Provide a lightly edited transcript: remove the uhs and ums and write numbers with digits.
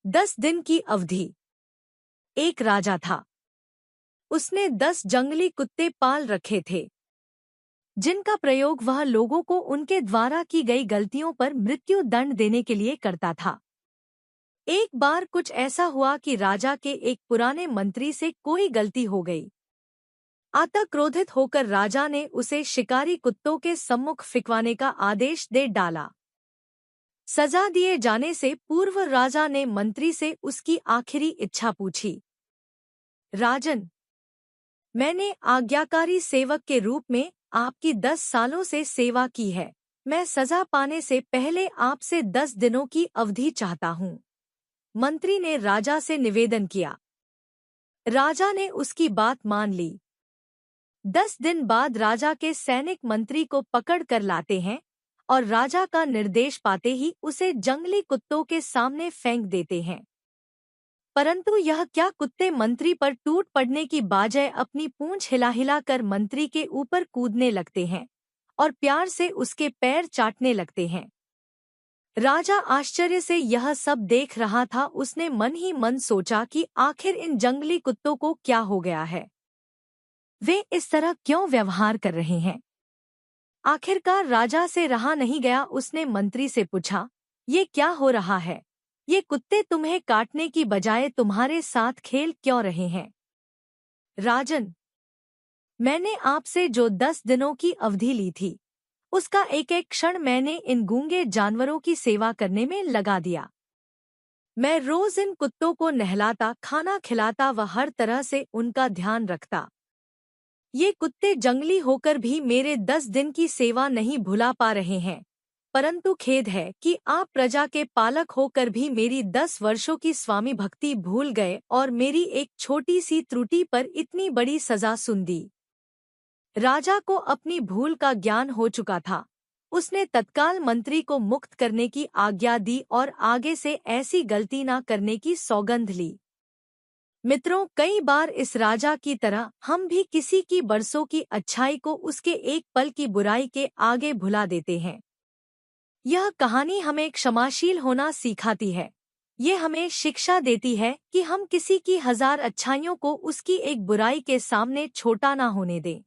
10 दिन की अवधि। एक राजा था। उसने 10 जंगली कुत्ते पाल रखे थे, जिनका प्रयोग वह लोगों को उनके द्वारा की गई गलतियों पर मृत्यु दंड देने के लिए करता था। एक बार कुछ ऐसा हुआ कि राजा के एक पुराने मंत्री से कोई गलती हो गई। अतः क्रोधित होकर राजा ने उसे शिकारी कुत्तों के सम्मुख फिकवाने का आदेश दे डाला। सजा दिए जाने से पूर्व राजा ने मंत्री से उसकी आखिरी इच्छा पूछी। राजन, मैंने आज्ञाकारी सेवक के रूप में आपकी 10 सालों से सेवा की है। मैं सजा पाने से पहले आपसे 10 दिनों की अवधि चाहता हूँ। मंत्री ने राजा से निवेदन किया। राजा ने उसकी बात मान ली। 10 दिन बाद राजा के सैनिक मंत्री को पकड़ कर लाते हैं और राजा का निर्देश पाते ही उसे जंगली कुत्तों के सामने फेंक देते हैं। परंतु यह क्या, कुत्ते मंत्री पर टूट पड़ने की बजाय अपनी पूंछ हिला कर मंत्री के ऊपर कूदने लगते हैं और प्यार से उसके पैर चाटने लगते हैं। राजा आश्चर्य से यह सब देख रहा था। उसने मन ही मन सोचा कि आखिर इन जंगली कुत्तों को क्या हो गया है, वे इस तरह क्यों व्यवहार कर रहे हैं। आखिरकार राजा से रहा नहीं गया। उसने मंत्री से पूछा, ये क्या हो रहा है? ये कुत्ते तुम्हें काटने की बजाय तुम्हारे साथ खेल क्यों रहे हैं? राजन, मैंने आपसे जो 10 दिनों की अवधि ली थी, उसका एक एक क्षण मैंने इन गूंगे जानवरों की सेवा करने में लगा दिया। मैं रोज इन कुत्तों को नहलाता, खाना खिलाता व हर तरह से उनका ध्यान रखता। ये कुत्ते जंगली होकर भी मेरे 10 दिन की सेवा नहीं भुला पा रहे हैं। परंतु खेद है कि आप प्रजा के पालक होकर भी मेरी 10 वर्षों की स्वामी भक्ति भूल गए और मेरी एक छोटी सी त्रुटि पर इतनी बड़ी सजा सुन दी। राजा को अपनी भूल का ज्ञान हो चुका था। उसने तत्काल मंत्री को मुक्त करने की आज्ञा दी और आगे से ऐसी गलती न करने की सौगंध ली। मित्रों, कई बार इस राजा की तरह हम भी किसी की बरसों की अच्छाई को उसके एक पल की बुराई के आगे भुला देते हैं। यह कहानी हमें क्षमाशील होना सिखाती है। ये हमें शिक्षा देती है कि हम किसी की 1000 अच्छाइयों को उसकी एक बुराई के सामने छोटा ना होने दें।